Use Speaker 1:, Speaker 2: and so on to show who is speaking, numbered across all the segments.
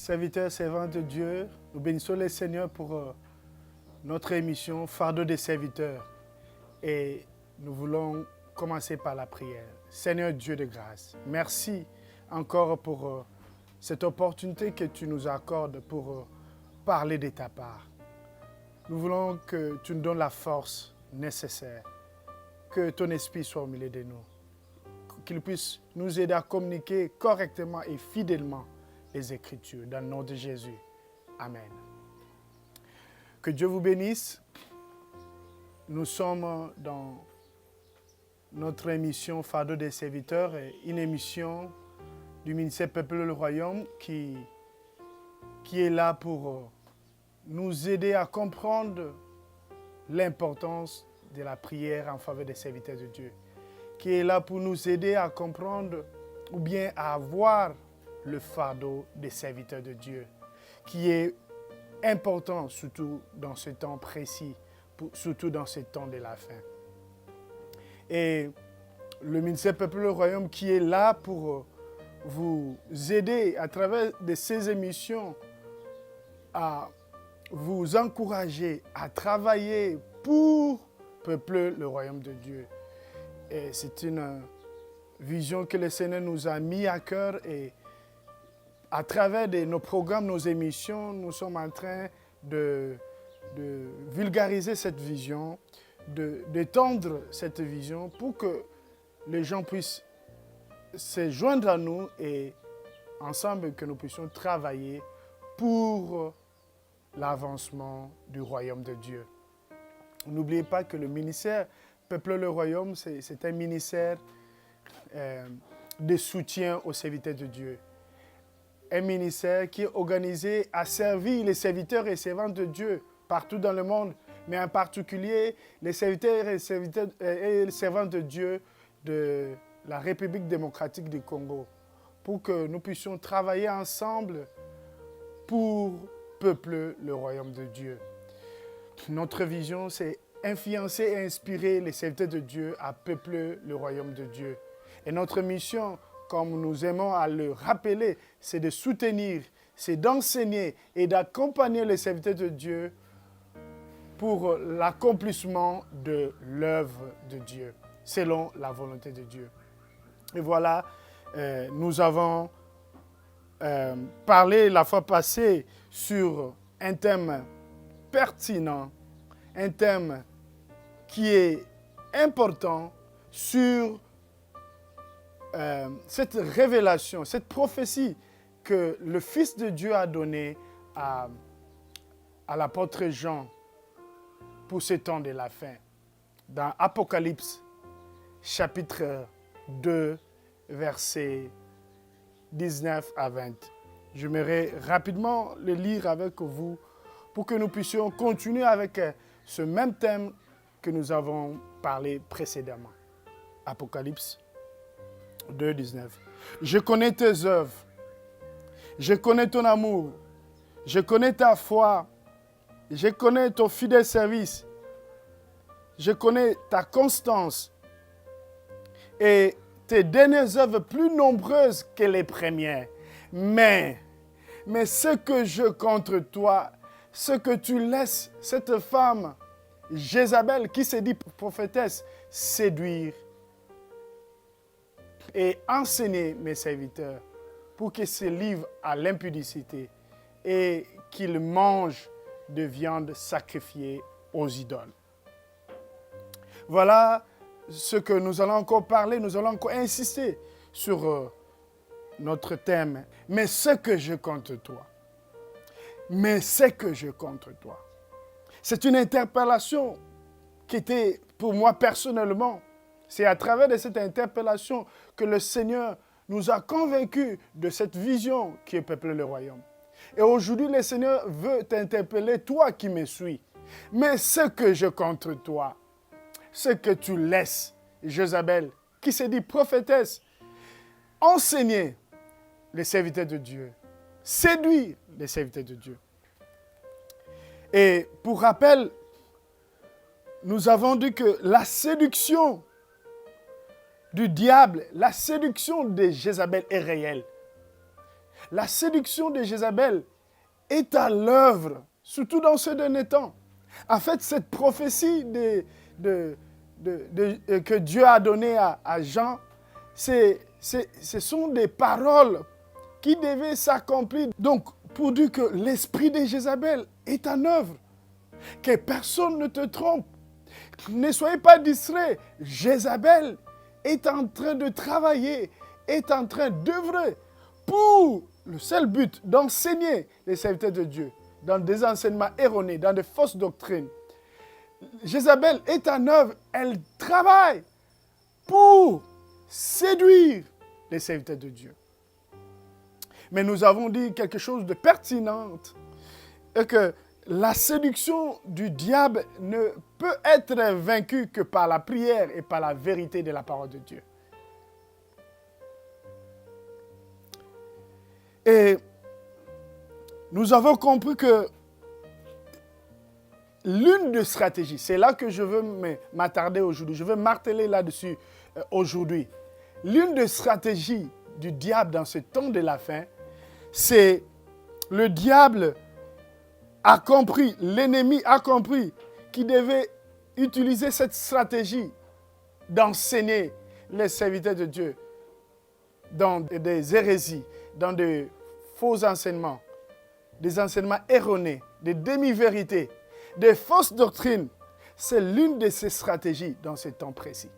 Speaker 1: serviteurs, servantes de Dieu, nous bénissons le Seigneur pour notre émission Fardeau des serviteurs. Et nous voulons commencer par la prière. Seigneur Dieu de grâce, merci encore pour cette opportunité que tu nous accordes pour parler de ta part. Nous voulons que tu nous donnes la force nécessaire, que ton esprit soit au milieu de nous, qu'il puisse nous aider à communiquer correctement et fidèlement les Écritures, dans le nom de Jésus. Amen. Que Dieu vous bénisse. Nous sommes dans notre émission Fardeau des serviteurs, une émission du ministère Peuple le Royaume qui est là pour nous aider à comprendre l'importance de la prière en faveur des serviteurs de Dieu, qui est là pour nous aider à comprendre ou bien à avoir le fardeau des serviteurs de Dieu, qui est important surtout dans ce temps précis, surtout dans ce temps de la fin. Et le ministère Peuple le Royaume qui est là pour vous aider à travers de ces émissions à vous encourager à travailler pour peupler le Royaume de Dieu. Et c'est une vision que le Seigneur nous a mis à cœur et à travers nos programmes, nos émissions, nous sommes en train de vulgariser cette vision, d'étendre cette vision pour que les gens puissent se joindre à nous et ensemble que nous puissions travailler pour l'avancement du royaume de Dieu. N'oubliez pas que le ministère Peuple le Royaume, c'est un ministère de soutien aux serviteurs de Dieu. Un ministère qui est organisé à servir les serviteurs et servantes de Dieu partout dans le monde, mais en particulier les serviteurs et les servantes de Dieu de la République démocratique du Congo, pour que nous puissions travailler ensemble pour peupler le royaume de Dieu. Notre vision, c'est influencer et inspirer les serviteurs de Dieu à peupler le royaume de Dieu. Et notre mission, comme nous aimons à le rappeler, c'est de soutenir, c'est d'enseigner et d'accompagner les serviteurs de Dieu pour l'accomplissement de l'œuvre de Dieu, selon la volonté de Dieu. Et voilà, nous avons parlé la fois passée sur un thème pertinent, un thème qui est important sur cette révélation, cette prophétie que le Fils de Dieu a donnée à l'apôtre Jean pour ce temps de la fin. Dans Apocalypse, chapitre 2, versets 19 à 20. J'aimerais rapidement le lire avec vous pour que nous puissions continuer avec ce même thème que nous avons parlé précédemment. Apocalypse 2, 19. Je connais tes œuvres, je connais ton amour, je connais ta foi, je connais ton fidèle service, je connais ta constance et tes dernières œuvres plus nombreuses que les premières. Mais ce que je contre toi, ce que tu laisses cette femme, Jézabel, qui se dit prophétesse, séduire et enseigner mes serviteurs pour qu'ils se livrent à l'impudicité et qu'ils mangent de viande sacrifiée aux idoles. Voilà ce que nous allons encore parler, nous allons encore insister sur notre thème. Mais ce que je contre toi, c'est une interpellation qui était pour moi personnellement. C'est à travers de cette interpellation que le Seigneur nous a convaincus de cette vision qui est peupler le royaume. Et aujourd'hui, le Seigneur veut t'interpeller, toi qui me suis. Mais ce que je contre toi, ce que tu laisses, Jézabel, qui se dit prophétesse, enseigner les serviteurs de Dieu, séduire les serviteurs de Dieu. Et pour rappel, nous avons dit que la séduction du diable, la séduction de Jézabel est réelle. La séduction de Jézabel est à l'œuvre, surtout dans ce dernier temps. En fait, cette prophétie que Dieu a donnée à Jean, ce sont des paroles qui devaient s'accomplir. Donc, pour dire que l'esprit de Jézabel est en œuvre, que personne ne te trompe. Ne soyez pas distraits. Jézabel est en train de travailler, est en train d'œuvrer pour le seul but d'enseigner les serviteurs de Dieu dans des enseignements erronés, dans de fausses doctrines. Jézabel est en œuvre, elle travaille pour séduire les serviteurs de Dieu. Mais nous avons dit quelque chose de pertinent, et que la séduction du diable ne peut être vaincue que par la prière et par la vérité de la parole de Dieu. Et nous avons compris que l'une des stratégies, c'est là que je veux m'attarder aujourd'hui, je veux marteler là-dessus aujourd'hui. L'une des stratégies du diable dans ce temps de la fin, c'est le diable a compris, l'ennemi a compris qu'il devait utiliser cette stratégie d'enseigner les serviteurs de Dieu dans des hérésies, dans de faux enseignements, des enseignements erronés, des demi-vérités, des fausses doctrines. C'est l'une de ces stratégies dans ce temps précis.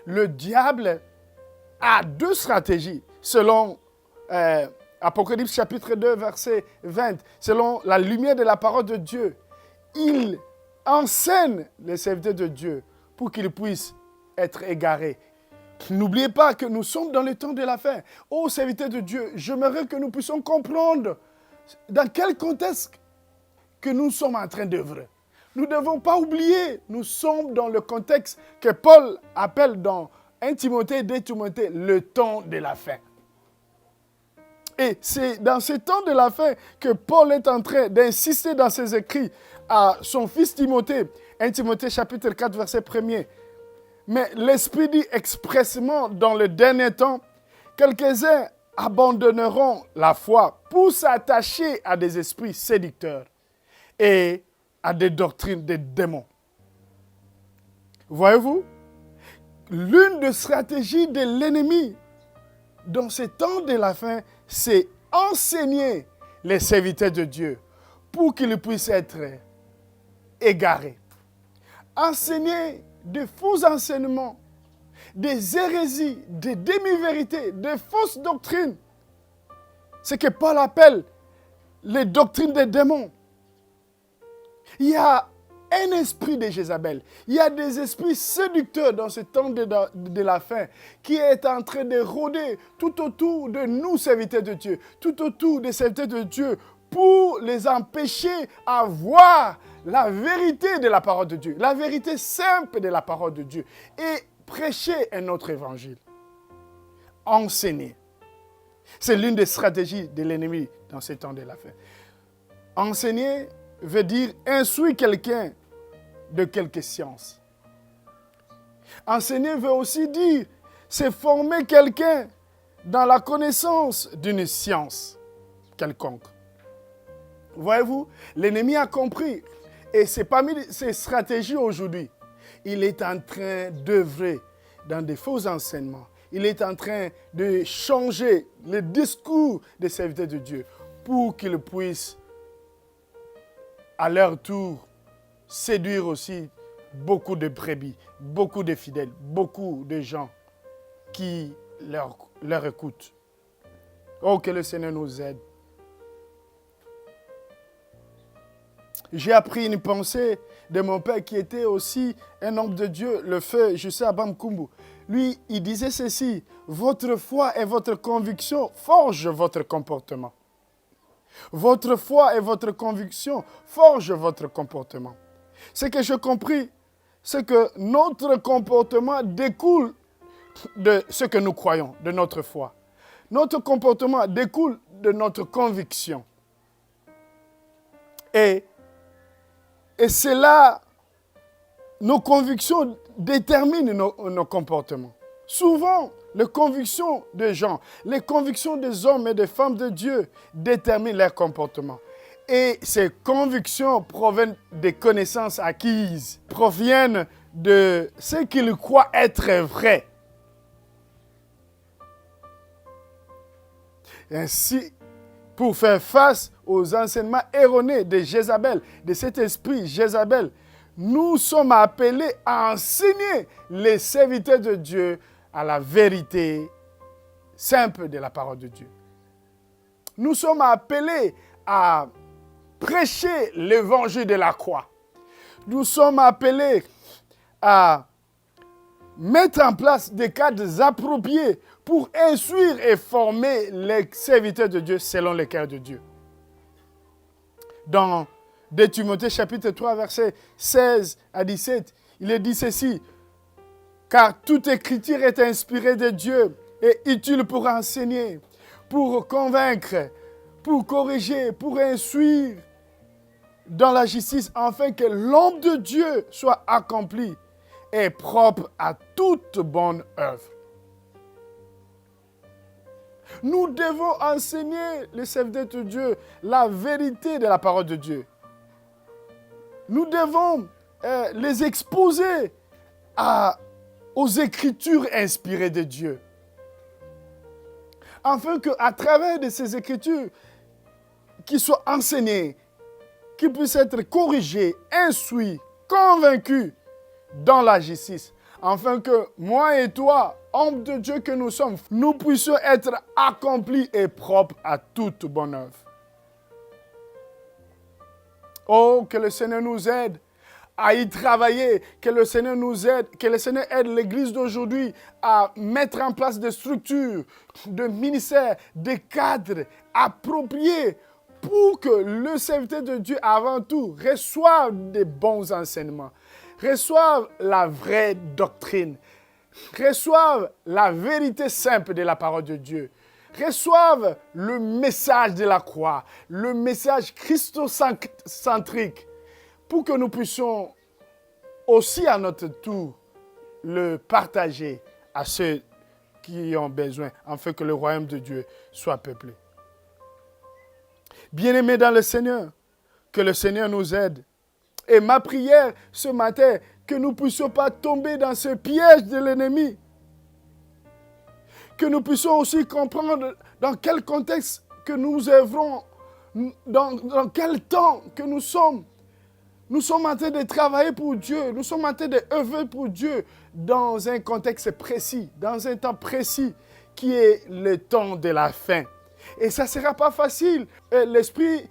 Speaker 1: Le diable a deux stratégies selon Apocalypse chapitre 2, verset 20. Selon la lumière de la parole de Dieu, il enseigne les serviteurs de Dieu pour qu'ils puissent être égarés. N'oubliez pas que nous sommes dans le temps de la fin. Ô serviteurs de Dieu, j'aimerais que nous puissions comprendre dans quel contexte que nous sommes en train d'œuvrer. Nous ne devons pas oublier, nous sommes dans le contexte que Paul appelle dans 1 Timothée, 2 Timothée, le temps de la fin. Et c'est dans ce temps de la fin que Paul est en train d'insister dans ses écrits à son fils Timothée, 1 Timothée chapitre 4, verset 1er. Mais l'Esprit dit expressément dans le dernier temps, quelques-uns abandonneront la foi pour s'attacher à des esprits séducteurs et à des doctrines des démons. Voyez-vous, l'une des stratégies de l'ennemi dans ce temps de la fin, c'est enseigner les serviteurs de Dieu pour qu'ils puissent être égarés. Enseigner de faux enseignements, des hérésies, des demi-vérités, des fausses doctrines. Ce que Paul appelle les doctrines des démons. Il y a un esprit de Jézabel. Il y a des esprits séducteurs dans ce temps de la fin qui est en train de rôder tout autour de nous, serviteurs de Dieu, tout autour des serviteurs de Dieu, pour les empêcher à voir la vérité de la parole de Dieu, la vérité simple de la parole de Dieu, et prêcher un autre évangile. Enseigner. C'est l'une des stratégies de l'ennemi dans ce temps de la fin. Enseigner veut dire instruire quelqu'un de quelque science. Enseigner veut aussi dire c'est former quelqu'un dans la connaissance d'une science quelconque. Voyez-vous, l'ennemi a compris. Et c'est parmi ses stratégies aujourd'hui. Il est en train d'œuvrer dans des faux enseignements. Il est en train de changer le discours des serviteurs de Dieu pour qu'ils puissent, à leur tour, séduire aussi beaucoup de brebis, beaucoup de fidèles, beaucoup de gens qui leur écoutent. Oh, que le Seigneur nous aide. J'ai appris une pensée de mon père qui était aussi un homme de Dieu, le feu Justin Abamkumbu. Lui, il disait ceci: votre foi et votre conviction forgent votre comportement. Votre foi et votre conviction forgent votre comportement. Ce que j'ai compris, c'est que notre comportement découle de ce que nous croyons, de notre foi. Notre comportement découle de notre conviction. Et c'est là, nos convictions déterminent nos comportements. Souvent, les convictions des gens, les convictions des hommes et des femmes de Dieu déterminent leur comportement. Et ces convictions proviennent des connaissances acquises, proviennent de ce qu'ils croient être vrai. Ainsi, pour faire face aux enseignements erronés de Jézabel, de cet esprit Jézabel, nous sommes appelés à enseigner les serviteurs de Dieu à la vérité simple de la parole de Dieu. Nous sommes appelés à prêcher l'évangile de la croix. Nous sommes appelés à mettre en place des cadres appropriés pour instruire et former les serviteurs de Dieu selon le cœur de Dieu. Dans 2 Timothée chapitre 3, versets 16 à 17, il est dit ceci: « Car toute écriture est inspirée de Dieu et utile pour enseigner, pour convaincre, pour corriger, pour instruire dans la justice, afin que l'homme de Dieu soit accompli et propre à toute bonne œuvre. » Nous devons enseigner les serviteurs de Dieu la vérité de la parole de Dieu. Nous devons les exposer aux Écritures inspirées de Dieu. Afin qu'à travers de ces Écritures, qu'ils soient enseignés, qu'ils puissent être corrigés, instruits, convaincus dans la justice. Afin que moi et toi, hommes de Dieu que nous sommes, nous puissions être accomplis et propres à toute bonne œuvre. Oh, que le Seigneur nous aide à y travailler, que le Seigneur nous aide, que le Seigneur aide l'Église d'aujourd'hui à mettre en place des structures, de ministères, des cadres appropriés pour que le serviteur de Dieu, avant tout, reçoive des bons enseignements, reçoive la vraie doctrine, reçoivent la vérité simple de la parole de Dieu, reçoivent le message de la croix, le message christocentrique, pour que nous puissions aussi à notre tour le partager à ceux qui ont besoin, afin que le royaume de Dieu soit peuplé. Bien-aimés dans le Seigneur, que le Seigneur nous aide. Et ma prière ce matin, que nous ne puissions pas tomber dans ce piège de l'ennemi. Que nous puissions aussi comprendre dans quel contexte que nous œuvrons, dans quel temps que nous sommes. Nous sommes en train de travailler pour Dieu, nous sommes en train d'œuvrer pour Dieu dans un contexte précis, dans un temps précis qui est le temps de la fin. Et ça ne sera pas facile. L'esprit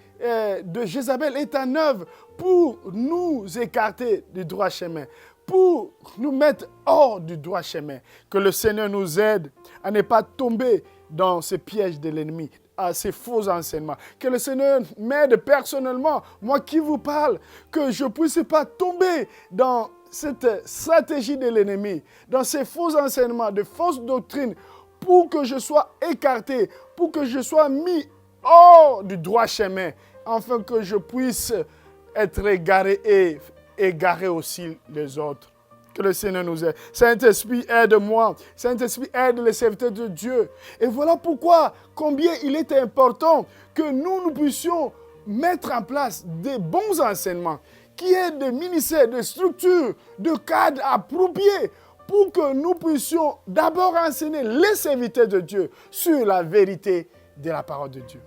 Speaker 1: de Jézabel est en œuvre pour nous écarter du droit chemin, pour nous mettre hors du droit chemin. Que le Seigneur nous aide à ne pas tomber dans ce piège de l'ennemi, à ces faux enseignements. Que le Seigneur m'aide personnellement, moi qui vous parle, que je ne puisse pas tomber dans cette stratégie de l'ennemi, dans ces faux enseignements, de fausses doctrines, pour que je sois écarté, pour que je sois mis hors du droit chemin, afin que je puisse être égaré et égarer aussi les autres. Que le Seigneur nous aide. Saint-Esprit, aide-moi. Saint-Esprit, aide les serviteurs de Dieu. Et voilà pourquoi, combien il est important que nous puissions mettre en place des bons enseignements, qui aient des ministères, des structures, de cadres appropriés, pour que nous puissions d'abord enseigner les serviteurs de Dieu sur la vérité de la parole de Dieu.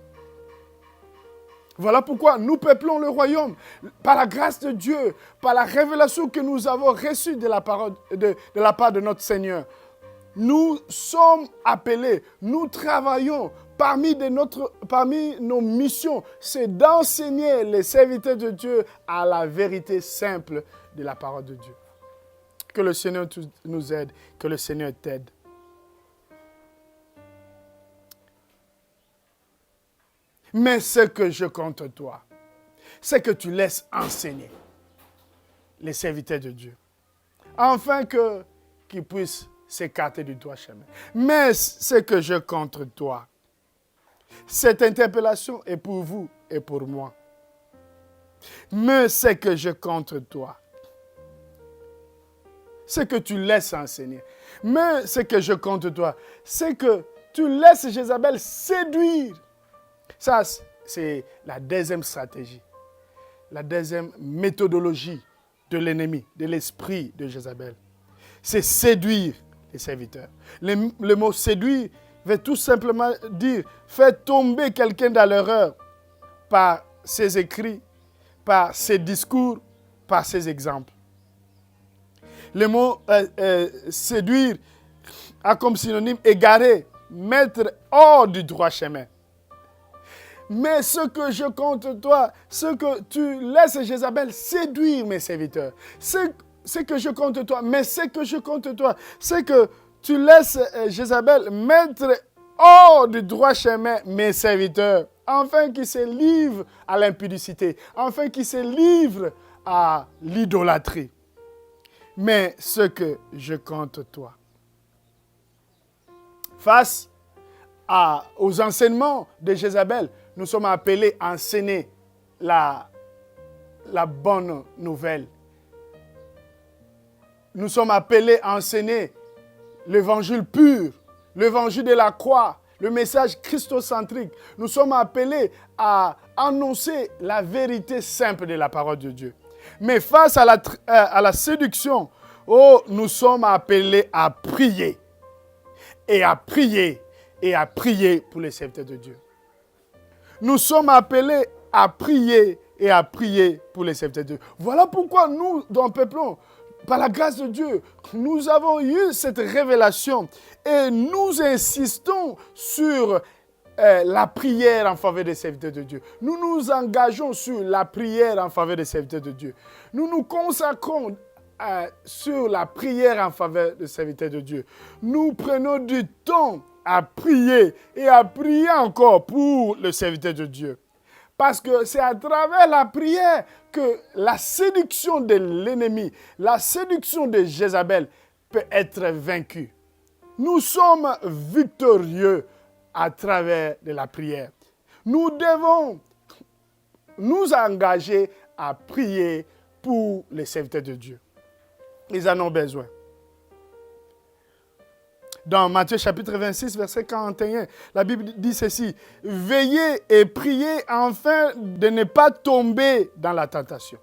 Speaker 1: Voilà pourquoi nous peuplons le royaume par la grâce de Dieu, par la révélation que nous avons reçue de la part de notre Seigneur. Nous sommes appelés, nous travaillons parmi nos missions, c'est d'enseigner les serviteurs de Dieu à la vérité simple de la parole de Dieu. Que le Seigneur nous aide, que le Seigneur t'aide. Mais ce que je compte de toi, c'est que tu laisses enseigner les serviteurs de Dieu, afin qu'ils puissent s'écarter du droit chemin. Mais ce que je compte de toi, cette interpellation est pour vous et pour moi. Mais ce que je compte de toi, c'est que tu laisses enseigner. Mais ce que je compte de toi, c'est que tu laisses Jézabel séduire. Ça, c'est la deuxième stratégie, la deuxième méthodologie de l'ennemi, de l'esprit de Jézabel. C'est séduire les serviteurs. Le mot séduire veut tout simplement dire faire tomber quelqu'un dans l'erreur par ses écrits, par ses discours, par ses exemples. Le mot séduire a comme synonyme égarer, mettre hors du droit chemin. Mais ce que je compte de toi, ce que tu laisses Jézabel séduire mes serviteurs, ce que je compte de toi, mais ce que je compte de toi, c'est que tu laisses Jézabel mettre hors du droit chemin mes serviteurs, afin qu'ils se livrent à l'impudicité, afin qu'ils se livrent à l'idolâtrie. Mais ce que je compte de toi. Face aux enseignements de Jézabel, nous sommes appelés à enseigner la bonne nouvelle. Nous sommes appelés à enseigner l'évangile pur, l'évangile de la croix, le message christocentrique. Nous sommes appelés à annoncer la vérité simple de la parole de Dieu. Mais face à la séduction, nous sommes appelés à prier. Et à prier, et à prier pour les serviteurs de Dieu. Nous sommes appelés à prier et à prier pour les serviteurs de Dieu. Voilà pourquoi nous, dans Peuplon, par la grâce de Dieu, nous avons eu cette révélation et nous insistons sur la prière en faveur des serviteurs de Dieu. Nous nous engageons sur la prière en faveur des serviteurs de Dieu. Nous nous consacrons sur la prière en faveur des serviteurs de Dieu. Nous prenons du temps à prier et à prier encore pour le serviteur de Dieu. Parce que c'est à travers la prière que la séduction de l'ennemi, la séduction de Jézabel peut être vaincue. Nous sommes victorieux à travers de la prière. Nous devons nous engager à prier pour les serviteurs de Dieu. Ils en ont besoin. Dans Matthieu chapitre 26, verset 41, la Bible dit ceci: « Veillez et priez afin de ne pas tomber dans la tentation. »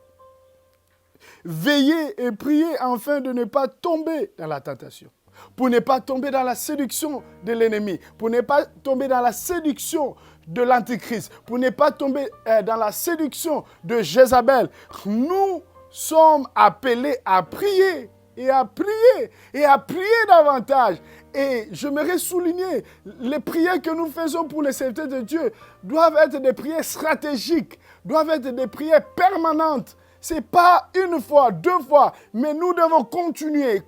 Speaker 1: Veillez et priez afin de ne pas tomber dans la tentation. Pour ne pas tomber dans la séduction de l'ennemi. Pour ne pas tomber dans la séduction de l'Antichrist. Pour ne pas tomber dans la séduction de Jézabel. Nous sommes appelés à prier. Et à prier davantage. Et j'aimerais souligner, les prières que nous faisons pour les serviteurs de Dieu doivent être des prières stratégiques, doivent être des prières permanentes. Ce n'est pas une fois, 2 fois, mais nous devons continuer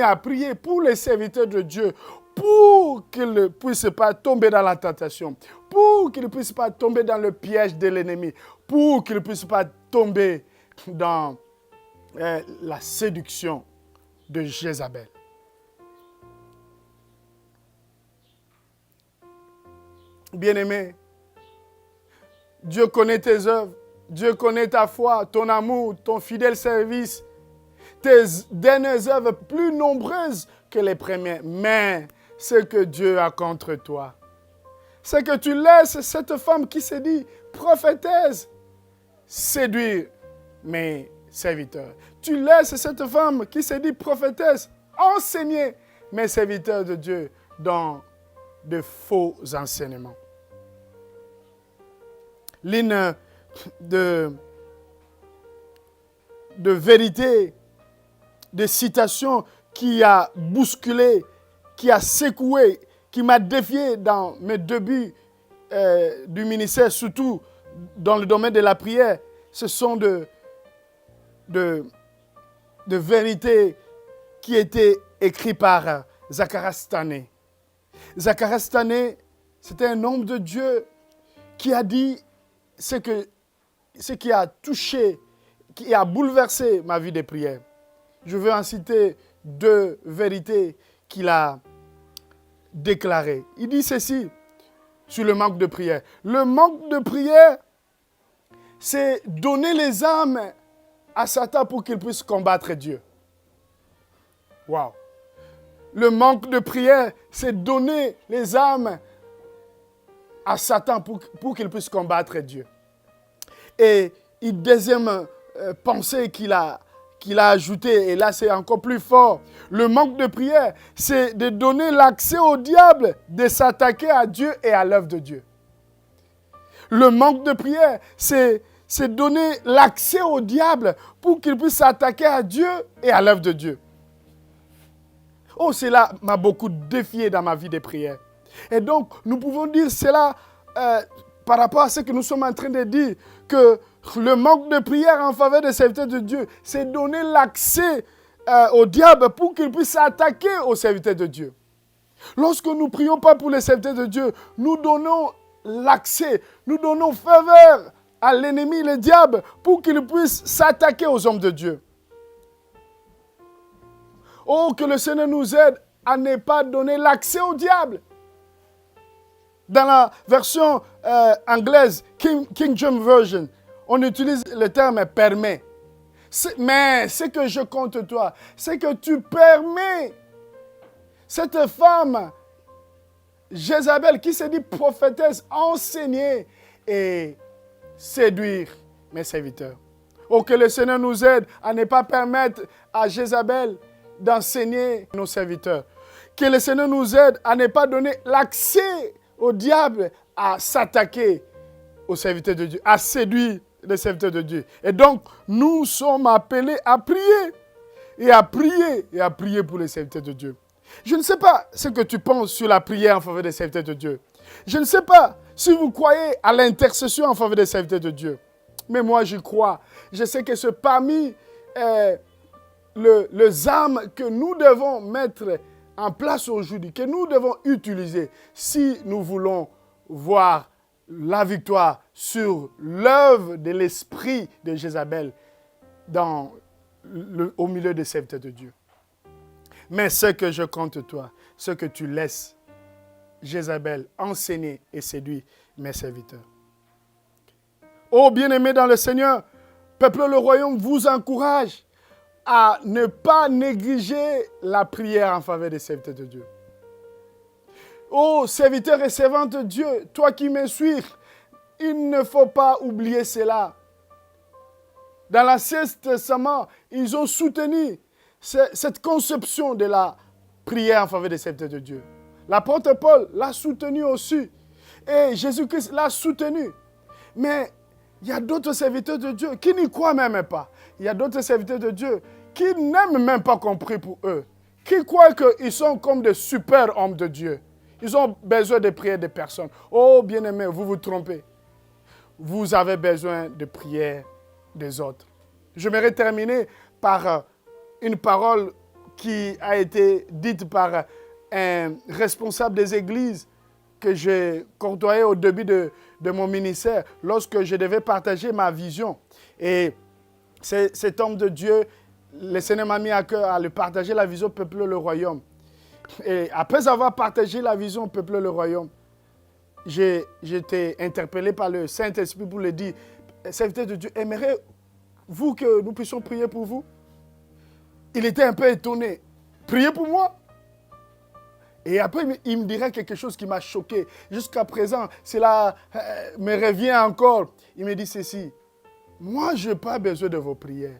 Speaker 1: à prier pour les serviteurs de Dieu, pour qu'ils ne puissent pas tomber dans la tentation, pour qu'ils ne puissent pas tomber dans le piège de l'ennemi, pour qu'ils ne puissent pas tomber dans la séduction de Jézabel. Bien-aimé, Dieu connaît tes œuvres, Dieu connaît ta foi, ton amour, ton fidèle service, tes dernières œuvres plus nombreuses que les premières. Mais ce que Dieu a contre toi, c'est que tu laisses cette femme qui se dit prophétesse séduire mes serviteurs. Tu laisses cette femme qui se dit prophétesse enseigner mes serviteurs de Dieu dans de faux enseignements. L'une de vérité, de citation qui a bousculé, qui a secoué, qui m'a défié dans mes débuts du ministère, surtout dans le domaine de la prière, ce sont de vérités qui étaient écrites par Zacharias Tané. Zacharias Tané, c'était un homme de Dieu qui a dit ce qui a touché, qui a bouleversé ma vie de prière. Je veux en citer 2 vérités qu'il a déclarées. Il dit ceci sur le manque de prière. Le manque de prière, c'est donner les armes à Satan pour qu'il puisse combattre Dieu. Waouh! Le manque de prière, c'est donner les âmes à Satan pour qu'il puisse combattre Dieu. Et une deuxième pensée qu'il a ajoutée, et là c'est encore plus fort, le manque de prière, c'est de donner l'accès au diable de s'attaquer à Dieu et à l'œuvre de Dieu. Le manque de prière, c'est donner l'accès au diable pour qu'il puisse s'attaquer à Dieu et à l'œuvre de Dieu. Oh, cela m'a beaucoup défié dans ma vie de prière. Et donc, nous pouvons dire cela par rapport à ce que nous sommes en train de dire, que le manque de prière en faveur des serviteurs de Dieu, c'est donner l'accès au diable pour qu'il puisse s'attaquer aux serviteurs de Dieu. Lorsque nous ne prions pas pour les serviteurs de Dieu, nous donnons l'accès, nous donnons faveur à l'ennemi, le diable, pour qu'il puisse s'attaquer aux hommes de Dieu. Oh, que le Seigneur nous aide à ne pas donner l'accès au diable. Dans la version anglaise, King James Version, on utilise le terme « permet ». Mais ce que je compte toi, c'est que tu permets cette femme, Jézabel, qui se dit prophétesse, enseigner et séduire mes serviteurs. Oh, que le Seigneur nous aide à ne pas permettre à Jézabel d'enseigner nos serviteurs. Que le Seigneur nous aide à ne pas donner l'accès au diable à s'attaquer aux serviteurs de Dieu, à séduire les serviteurs de Dieu. Et donc, nous sommes appelés à prier, et à prier, et à prier pour les serviteurs de Dieu. Je ne sais pas ce que tu penses sur la prière en faveur des serviteurs de Dieu. Je ne sais pas si vous croyez à l'intercession en faveur des serviteurs de Dieu. Mais moi, j'y crois. Je sais que c'est parmi les armes que nous devons mettre en place aujourd'hui, que nous devons utiliser si nous voulons voir la victoire sur l'œuvre de l'esprit de Jézabel au milieu des serviteurs de Dieu. Mais ce que je compte toi, ce que tu laisses Jézabel enseigner et séduire mes serviteurs. Ô bien-aimés dans le Seigneur, peuple le royaume vous encourage à ne pas négliger la prière en faveur des serviteurs de Dieu. Ô serviteurs et servantes de Dieu, toi qui me suis, il ne faut pas oublier cela. Dans l'Ancien Testament, ils ont soutenu cette conception de la prière en faveur des serviteurs de Dieu. L'apôtre Paul l'a soutenu aussi. Et Jésus-Christ l'a soutenu. Mais il y a d'autres serviteurs de Dieu qui n'y croient même pas. Il y a d'autres serviteurs de Dieu qui n'aiment même pas qu'on prie pour eux. Qui croient qu'ils sont comme des super hommes de Dieu. Ils ont besoin de prier des personnes. Oh, bien-aimés, vous vous trompez. Vous avez besoin de prière des autres. J'aimerais terminer par une parole qui a été dite par un responsable des églises que j'ai côtoyé au début de mon ministère lorsque je devais partager ma vision. Et cet homme de Dieu, le Seigneur m'a mis à cœur à le partager la vision peuple le royaume. Et après avoir partagé la vision peuple le royaume, j'ai été interpellé par le Saint-Esprit pour lui dire, serviteur de Dieu, aimeriez-vous que nous puissions prier pour vous? Il était un peu étonné. Priez pour moi? Et après, il me dirait quelque chose qui m'a choqué. Jusqu'à présent, cela me revient encore. Il me dit ceci. Moi, je n'ai pas besoin de vos prières.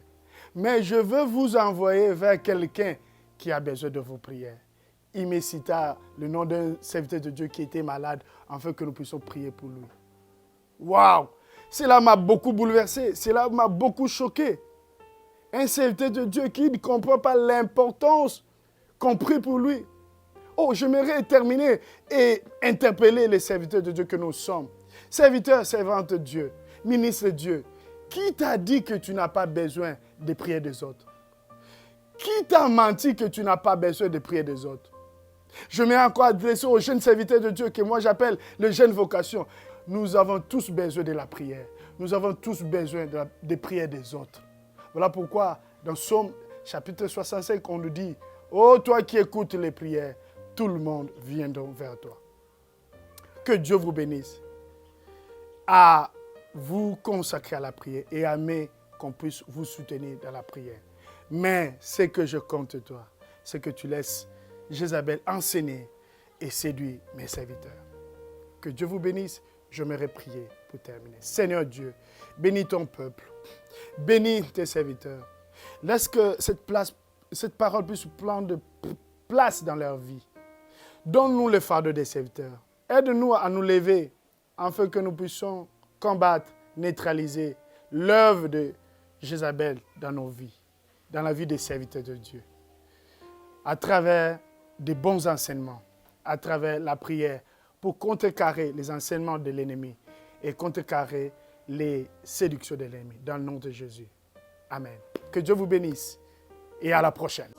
Speaker 1: Mais je veux vous envoyer vers quelqu'un qui a besoin de vos prières. Il me cita le nom d'un serviteur de Dieu qui était malade, afin que nous puissions prier pour lui. Waouh! Cela m'a beaucoup bouleversé. Cela m'a beaucoup choqué. Un serviteur de Dieu qui ne comprend pas l'importance qu'on prie pour lui. Oh, j'aimerais terminer et interpeller les serviteurs de Dieu que nous sommes. Serviteurs, servantes de Dieu, ministres de Dieu. Qui t'a dit que tu n'as pas besoin de prier des autres? Qui t'a menti que tu n'as pas besoin de prier des autres? Je m'ai encore adressé aux jeunes serviteurs de Dieu que moi j'appelle les jeunes vocations. Nous avons tous besoin de la prière. Nous avons tous besoin de prier des autres. Voilà pourquoi dans Psaume chapitre 65, on nous dit, « Oh, toi qui écoutes les prières, tout le monde vient donc vers toi. » Que Dieu vous bénisse à vous consacrer à la prière et aimer qu'on puisse vous soutenir dans la prière. Mais ce que je compte toi, c'est que tu laisses Jézabel enseigner et séduire mes serviteurs. Que Dieu vous bénisse. J'aimerais prier pour terminer. Seigneur Dieu, bénis ton peuple. Bénis tes serviteurs. Laisse que cette parole puisse prendre de place dans leur vie. Donne-nous le fardeau des serviteurs. Aide-nous à nous lever afin que nous puissions combattre, neutraliser l'œuvre de Jézabel dans nos vies, dans la vie des serviteurs de Dieu. À travers des bons enseignements, à travers la prière, pour contrecarrer les enseignements de l'ennemi et contrecarrer les séductions de l'ennemi. Dans le nom de Jésus. Amen. Que Dieu vous bénisse et à la prochaine.